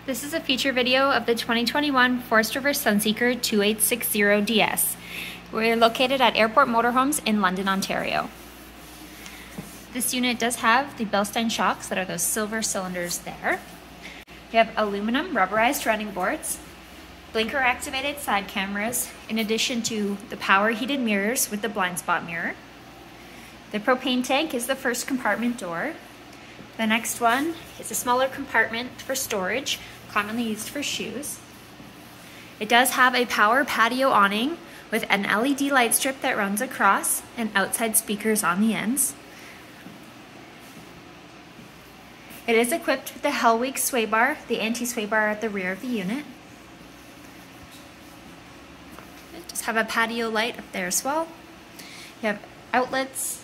This is a feature video of the 2021 Forest River Sunseeker 2860DS. We're located at Airport Motorhomes in London, Ontario. This unit does have the Bilstein shocks that are those silver cylinders there. We have aluminum rubberized running boards, blinker activated side cameras, in addition to the power heated mirrors with the Blindspot mirror. The propane tank is the first compartment door. The next one is a smaller compartment for storage, commonly used for shoes. It does have a power patio awning with an LED light strip that runs across and outside speakers on the ends. It is equipped with the Hellwig sway bar, the anti-sway bar at the rear of the unit. It does have a patio light up there as well. You have outlets,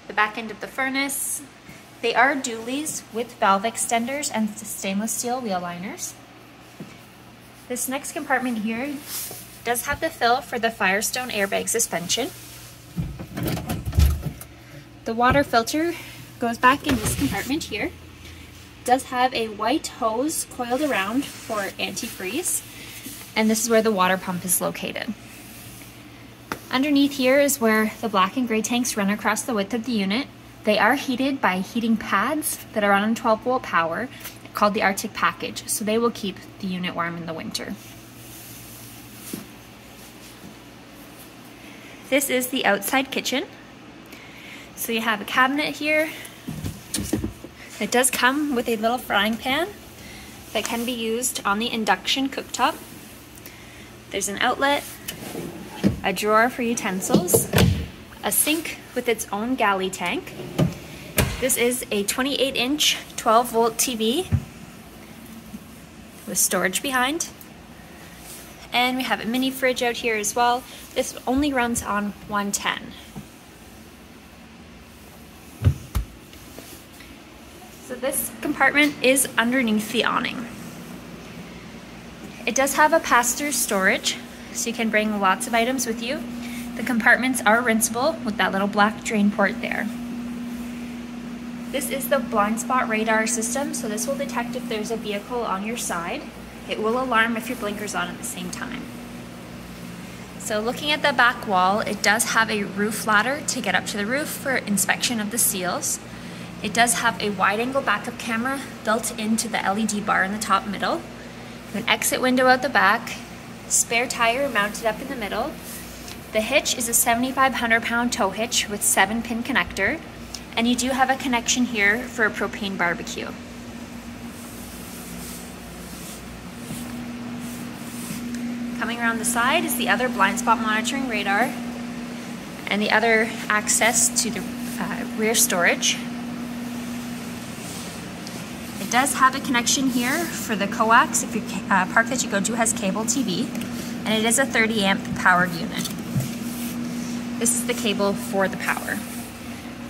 the back end of the furnace. They are dualies with valve extenders and stainless steel wheel liners. This next compartment here does have the fill for the Firestone airbag suspension. The water filter goes back in this compartment here. It does have a white hose coiled around for antifreeze, and this is where the water pump is located. Underneath here is where the black and gray tanks run across the width of the unit. They are heated by heating pads that are on 12-volt power called the Arctic package, so they will keep the unit warm in the winter. This is the outside kitchen. So you have a cabinet here. It does come with a little frying pan that can be used on the induction cooktop. There's an outlet, a drawer for utensils, a sink with its own galley tank. This is a 28-inch 12-volt TV with storage behind. And we have a mini fridge out here as well. This only runs on 110. So this compartment is underneath the awning. It does have a pass-through storage, so you can bring lots of items with you. The compartments are rinsable with that little black drain port there. This is the Blindspot radar system, so this will detect if there's a vehicle on your side. It will alarm if your blinker's on at the same time. So looking at the back wall, it does have a roof ladder to get up to the roof for inspection of the seals. It does have a wide-angle backup camera built into the LED bar in the top middle. An exit window out the back, spare tire mounted up in the middle. The hitch is a 7,500-pound tow hitch with 7-pin connector, and you do have a connection here for a propane barbecue. Coming around the side is the other blind spot monitoring radar and the other access to the rear storage. It does have a connection here for the coax if your park that you go to has cable TV, and it is a 30-amp powered unit. This is the cable for the power.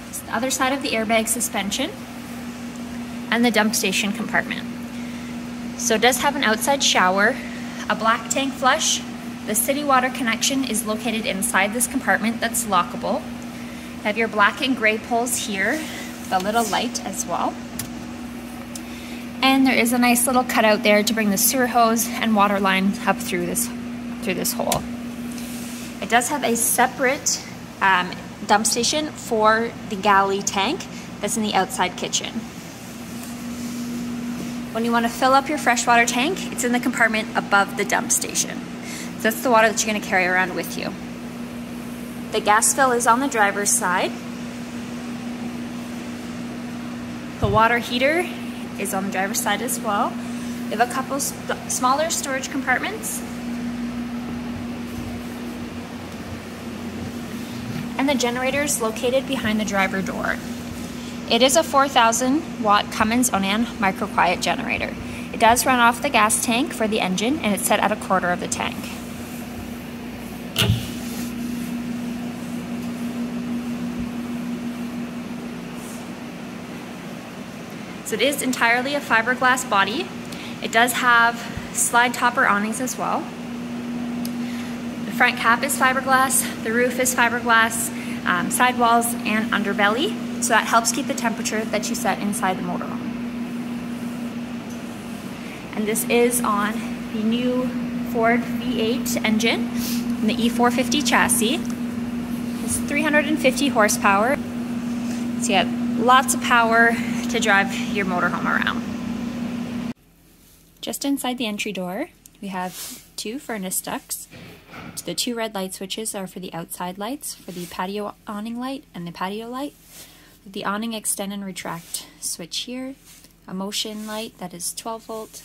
It's the other side of the airbag suspension and the dump station compartment. So it does have an outside shower, a black tank flush. The city water connection is located inside this compartment that's lockable. You have your black and gray poles here, the little light as well. And there is a nice little cutout there to bring the sewer hose and water line up through this hole. It does have a separate dump station for the galley tank that's in the outside kitchen. When you want to fill up your freshwater tank, it's in the compartment above the dump station. So that's the water that you're going to carry around with you. The gas fill is on the driver's side. The water heater is on the driver's side as well. We have a couple smaller storage compartments. And the generator is located behind the driver door. It is a 4,000 watt Cummins Onan microquiet generator. It does run off the gas tank for the engine, and it's set at 1/4 of the tank. So it is entirely a fiberglass body. It does have slide topper awnings as well. The front cap is fiberglass, the roof is fiberglass, sidewalls and underbelly. So that helps keep the temperature that you set inside the motorhome. And this is on the new Ford V8 engine and the E450 chassis. It's 350 horsepower. So you have lots of power to drive your motorhome around. Just inside the entry door, we have 2 furnace ducts. The 2 red light switches are for the outside lights, for the patio awning light and the patio light. The awning extend and retract switch here. A motion light that is 12 volt.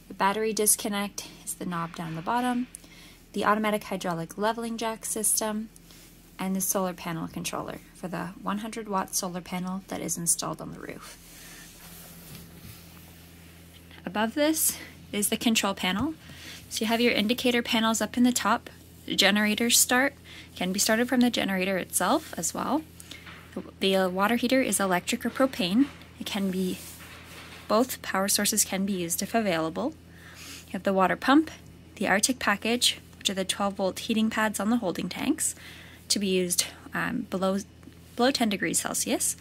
The battery disconnect is the knob down the bottom. The automatic hydraulic leveling jack system. And the solar panel controller for the 100 watt solar panel that is installed on the roof. Above this is the control panel. So you have your indicator panels up in the top. The generators can be started from the generator itself as well. The water heater is electric or propane. It can be, both power sources can be used if available. You have the water pump, the Arctic package, which are the 12 volt heating pads on the holding tanks to be used below 10 degrees Celsius.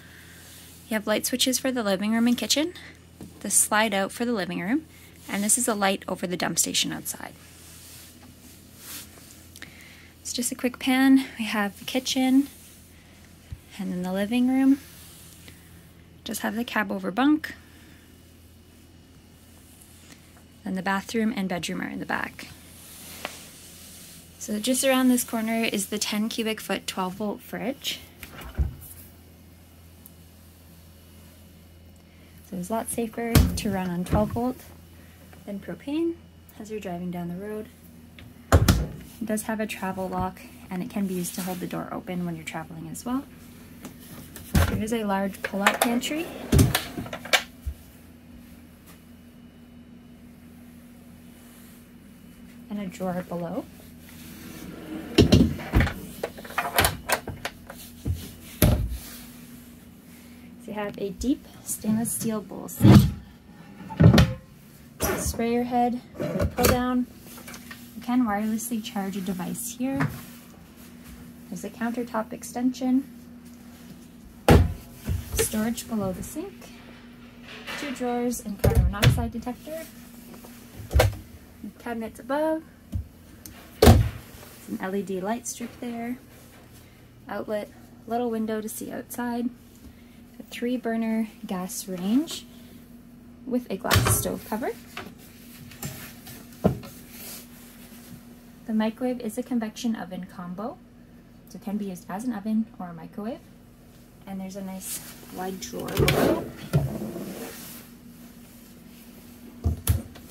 You have light switches for the living room and kitchen, the slide out for the living room, and this is a light over the dump station outside. It's just a quick pan. We have the kitchen and then the living room. Just have the cab over bunk. And the bathroom and bedroom are in the back. So just around this corner is the 10 cubic foot 12 volt fridge. So it's a lot safer to run on 12 volt than propane as you're driving down the road. It does have a travel lock and it can be used to hold the door open when you're traveling as well. There is a large pull-out pantry. And a drawer below. So you have a deep stainless steel bowl seat. A sprayer head with a pull down. You can wirelessly charge a device here. There's a countertop extension. Storage below the sink. 2 drawers and carbon monoxide detector. Cabinets above. Some LED light strip there. Outlet, little window to see outside. A 3-burner gas range with a glass stove cover. The microwave is a convection oven combo, so it can be used as an oven or a microwave. And there's a nice wide drawer below.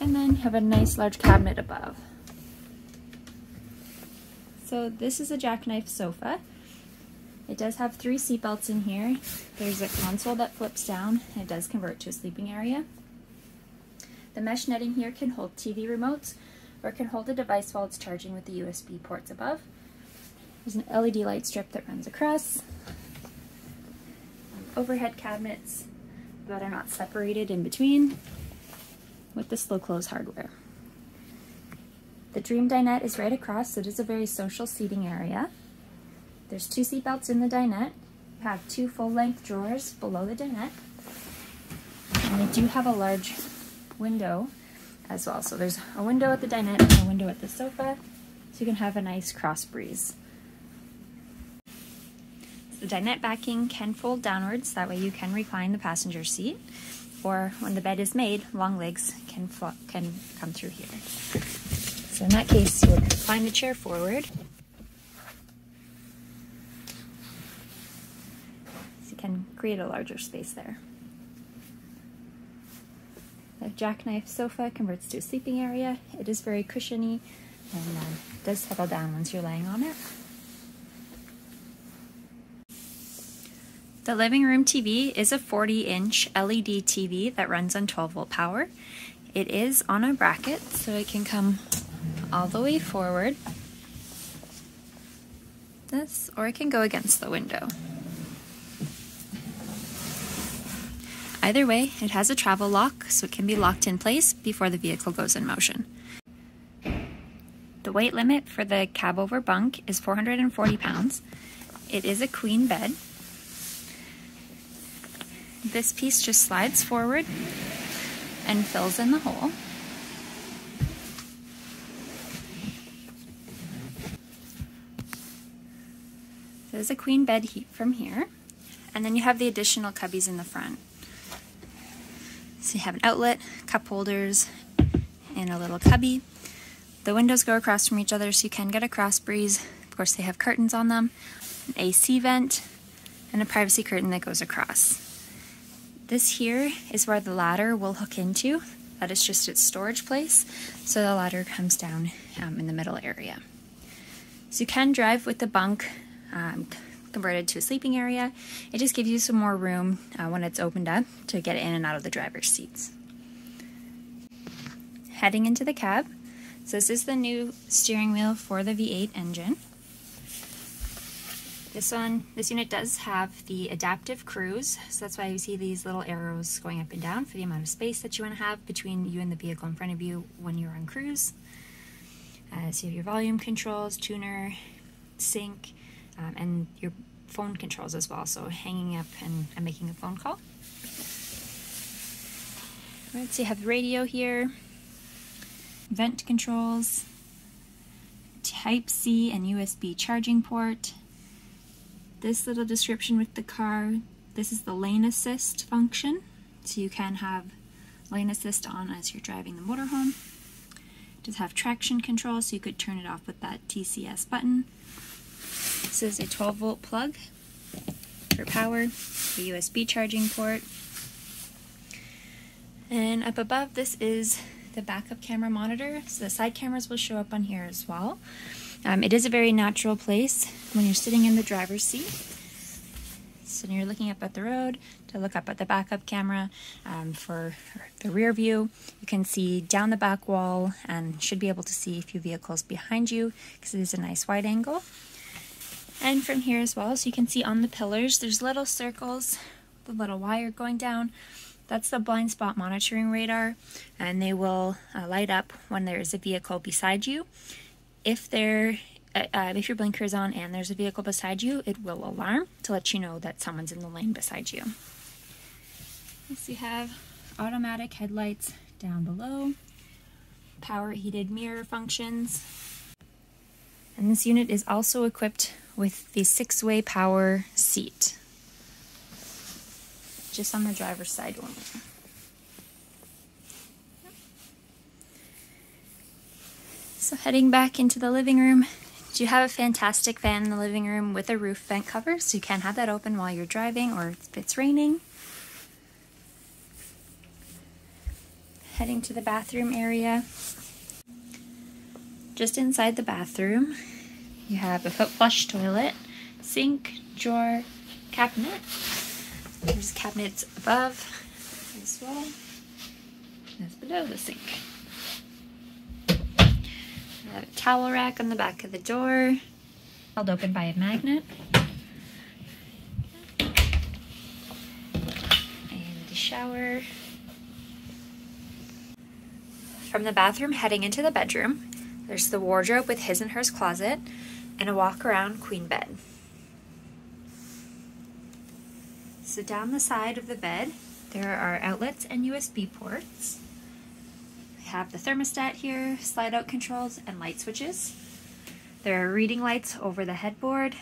And then you have a nice large cabinet above. So this is a Jackknife Sofa. It does have 3 seat belts in here. There's a console that flips down and it does convert to a sleeping area. The mesh netting here can hold TV remotes or it can hold a device while it's charging with the USB ports above. There's an LED light strip that runs across. Overhead cabinets that are not separated in between with the slow close hardware. The Dream dinette is right across, so it is a very social seating area. There's 2 seat belts in the dinette. You have 2 full-length drawers below the dinette. And they do have a large window as well. So there's a window at the dinette and a window at the sofa, so you can have a nice cross breeze. The dinette backing can fold downwards, that way you can recline the passenger seat, or when the bed is made, long legs can come through here. So in that case, you would recline the chair forward. So you can create a larger space there. The Jackknife Sofa converts to a sleeping area. It is very cushiony and does settle down once you're laying on it. The living room TV is a 40-inch LED TV that runs on 12-volt power. It is on a bracket, so it can come all the way forward, or it can go against the window. Either way, it has a travel lock, so it can be locked in place before the vehicle goes in motion. The weight limit for the cab over bunk is 440 pounds. It is a queen bed. This piece just slides forward and fills in the hole. is a queen bed from here. And then you have the additional cubbies in the front. So you have an outlet, cup holders, and a little cubby. The windows go across from each other so you can get a cross breeze. Of course, they have curtains on them, an AC vent, and a privacy curtain that goes across. This here is where the ladder will hook into. That is just its storage place. So the ladder comes down in the middle area. So you can drive with the bunk converted to a sleeping area. It just gives you some more room when it's opened up to get in and out of the driver's seats. Heading into the cab. So this is the new steering wheel for the V8 engine. This unit does have the adaptive cruise, so that's why you see these little arrows going up and down for the amount of space that you want to have between you and the vehicle in front of you when you're on cruise. So you have your volume controls, tuner, sync, and your phone controls as well, so hanging up and making a phone call. Right, so you have the radio here, vent controls, Type-C and USB charging port. This little description with the car, this is the lane assist function, so you can have lane assist on as you're driving the motorhome. It does have traction control, so you could turn it off with that TCS button. This is a 12-volt plug for power, the USB charging port. And up above, this is the backup camera monitor, so the side cameras will show up on here as well. It is a very natural place when you're sitting in the driver's seat. So when you're looking up at the road, to look up at the backup camera for the rear view. You can see down the back wall and should be able to see a few vehicles behind you because it is a nice wide angle. And from here as well, so you can see on the pillars, there's little circles, the little wire going down. That's the blind spot monitoring radar, and they will light up when there is a vehicle beside you. If your blinker is on and there's a vehicle beside you, it will alarm to let you know that someone's in the lane beside you. So you have automatic headlights down below, power heated mirror functions, and this unit is also equipped with the 6-way power seat, just on the driver's side only. So heading back into the living room, you have a fantastic fan in the living room with a roof vent cover, so you can have that open while you're driving or if it's raining. Heading to the bathroom area. Just inside the bathroom, you have a foot flush toilet, sink, drawer, cabinet. There's cabinets above as well as below the sink. I have a towel rack on the back of the door, held open by a magnet. And the shower. From the bathroom heading into the bedroom, there's the wardrobe with his and hers closet and a walk-around queen bed. So down the side of the bed, there are outlets and USB ports. We have the thermostat here, slide-out controls, and light switches. There are reading lights over the headboard,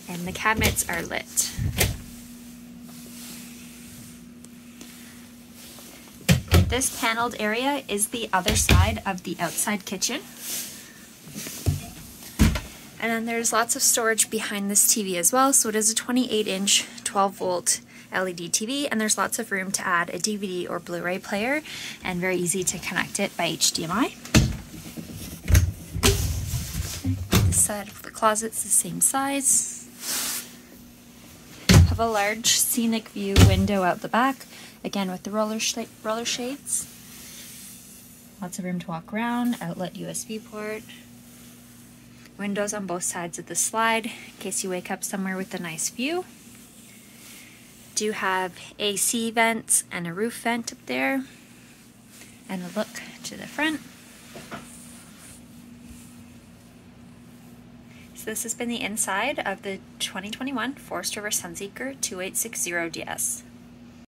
and the cabinets are lit. This paneled area is the other side of the outside kitchen. And then there's lots of storage behind this TV as well. So it is a 28-inch, 12-volt LED TV, and there's lots of room to add a DVD or Blu-ray player, and very easy to connect it by HDMI. This side of the closet's the same size. Have a large scenic view window out the back, again with the roller shades. Lots of room to walk around, outlet USB port. Windows on both sides of the slide in case you wake up somewhere with a nice view. Do have AC vents and a roof vent up there. And a look to the front. So this has been the inside of the 2021 Forest River Sunseeker 2860DS.